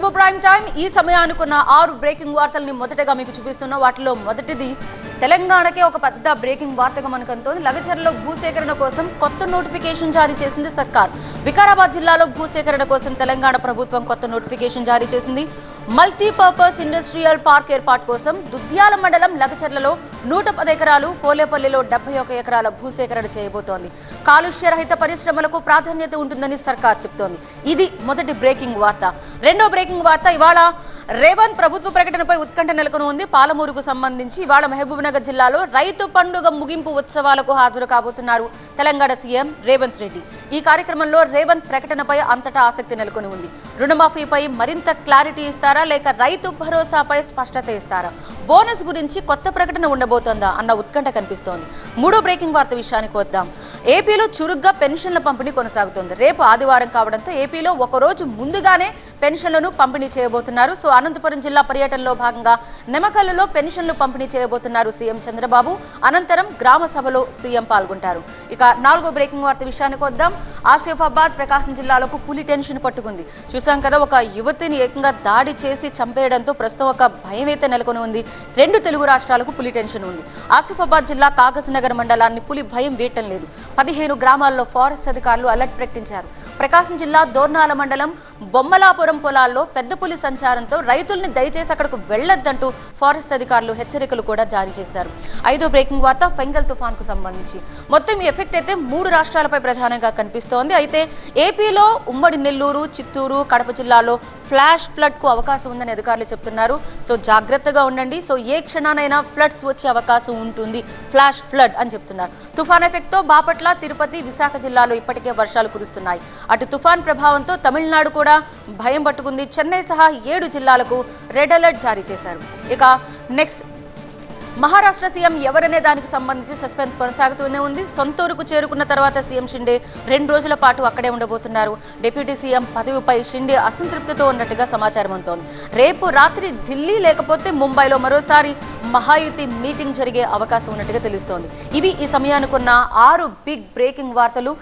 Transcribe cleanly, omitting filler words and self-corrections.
శుభ prime time ఈ సమయానుకున్న 6 breaking వార్తల్ని మొదటగా మీకు చూపిస్తున్నా. వాటిలో మొదటిది తెలంగాణకే ఒక పెద్ద బ్రేకింగ్ వార్తగా మనకు అంతోంది. లగచర్లలో భూసేకరణ కోసం కొత్త నోటిఫికేషన్ జారీ చేసింది సర్కార్. వికారాబాద్ జిల్లాలో భూసేకరణ కోసం తెలంగాణ ప్రభుత్వం కొత్త నోటిఫికేషన్ జారీ చేసింది. మల్టీపర్పస్ ఇండస్ట్రియల్ పార్క్ ఏర్పాటు కోసం దుద్యాల మండలం లగచర్లలో 110 ఎకరాలు, పోలేపల్లిలో 71 ఎకరాల భూసేకరణ చేయబోతోంది. కాలుష్య రహిత పరిశ్రమలకు ప్రాధాన్యత ఉంటుందని సర్కార్ చెబుతోంది. ఇది మొదటి బ్రేకింగ్ వార్త. రెండో బ్రేకింగ్ వార్త ఇవాళ రేవంత్ ప్రభుత్వ ప్రకటనపై ఉత్కంఠ నెలకొని ఉంది. పాలమూరుకు సంబంధించి ఇవాళ మహబూబ్నగర్ జిల్లాలో రైతు పండుగ ముగింపు ఉత్సవాలకు హాజరు కాబోతున్నారు తెలంగాణ సీఎం రేవంత్ రెడ్డి. ఈ కార్యక్రమంలో రేవంత్ ప్రకటనపై అంతటా ఆసక్తి నెలకొని ఉంది. రుణమాఫీపై మరింత క్లారిటీ ఇస్తారా లేక రైతు భరోసాపై స్పష్టత ఇస్తారా, బోనస్ గురించి కొత్త ప్రకటన ఉండబోతోందా అన్న ఉత్కంఠ కనిపిస్తోంది. మూడో బ్రేకింగ్ వార్త విషయానికి వద్దాం. ఏపీలో చురుగ్గా పెన్షన్ల పంపిణీ కొనసాగుతోంది. రేపు ఆదివారం కావడంతో ఏపీలో ఒకరోజు ముందుగానే పెన్షన్లను పంపిణీ చేయబోతున్నారు. సో అనంతపురం జిల్లా పర్యటనలో భాగంగా నెమకల్లులో పెన్షన్లు పంపిణీ చేయబోతున్నారు సీఎం చంద్రబాబు. అనంతరం గ్రామ సభలో సీఎం పాల్గొంటారు. ఇక నాలుగో బ్రేకింగ్ వార్త విషయానికి వద్దాం. ఆసిఫాబాద్ ప్రకాశం జిల్లాలకు పులి టెన్షన్ పట్టుకుంది. చూసాం కదా, ఒక యువతిని ఏకంగా దాడి చేసి చంపేయడంతో ప్రస్తుతం ఒక భయం అయితే నెలకొని ఉంది. 2 తెలుగు రాష్ట్రాలకు పులి టెన్షన్ ఉంది. ఆసిఫాబాద్ జిల్లా కాగజ్ నగర్ మండలాన్ని పులి భయం వీయటం లేదు. 15 గ్రామాల్లో ఫారెస్ట్ అధికారులు అలర్ట్ ప్రకటించారు. ప్రకాశం జిల్లా దోర్నాల మండలం బొమ్మలాపురం పొలాల్లో పెద్ద పులి సంచారంతో రైతుల్ని దయచేసి అక్కడకు వెళ్లొద్దంటూ ఫారెస్ట్ అధికారులు హెచ్చరికలు కూడా జారీ చేశారు. ఐదో బ్రేకింగ్ వార్త ఫెంగల్ తుఫాన్ కు సంబంధించి. మొత్తం ఈ ఎఫెక్ట్ అయితే 3 రాష్ట్రాలపై ప్రధానంగా కనిపిస్తోంది. అయితే ఏపీలో ఉమ్మడి నెల్లూరు, చిత్తూరు, కడప జిల్లాలో ఫ్లాష్ ఫ్లడ్ కు అవకాశం ఉందని అధికారులు చెప్తున్నారు. సో జాగ్రత్తగా ఉండండి. సో ఏ క్షణానైనా ఫ్లడ్స్ వచ్చే అవకాశం ఉంటుంది, ఫ్లాష్ ఫ్లడ్ అని చెప్తున్నారు. తుఫాన్ ఎఫెక్ట్ తో బాపట్ల, తిరుపతి, విశాఖ జిల్లాలో ఇప్పటికే వర్షాలు కురుస్తున్నాయి. అటు తుఫాన్ ప్రభావంతో తమిళనాడు కూడా భయం పట్టుకుంది. చెన్నై సహా 7 జిల్లాలకు రెడ్ అలర్ట్ జారీ చేశారు. ఇక నెక్స్ట్ మహారాష్ట్ర సీఎం ఎవరనే దానికి సంబంధించి సస్పెన్స్ కొనసాగుతూనే ఉంది. సొంతూరుకు చేరుకున్న తర్వాత సీఎం షిండే 2 రోజుల పాటు అక్కడే ఉండబోతున్నారు. డిప్యూటీ సీఎం పదవిపై షిండే అసంతృప్తితో ఉన్నట్టుగా సమాచారం అందుతోంది. రేపు రాత్రి ఢిల్లీ లేకపోతే ముంబైలో మరోసారి మహాయుతి మీటింగ్ జరిగే అవకాశం ఉన్నట్టుగా తెలుస్తోంది. ఇవి ఈ సమయానికున్న 6 బిగ్ బ్రేకింగ్ వార్తలు.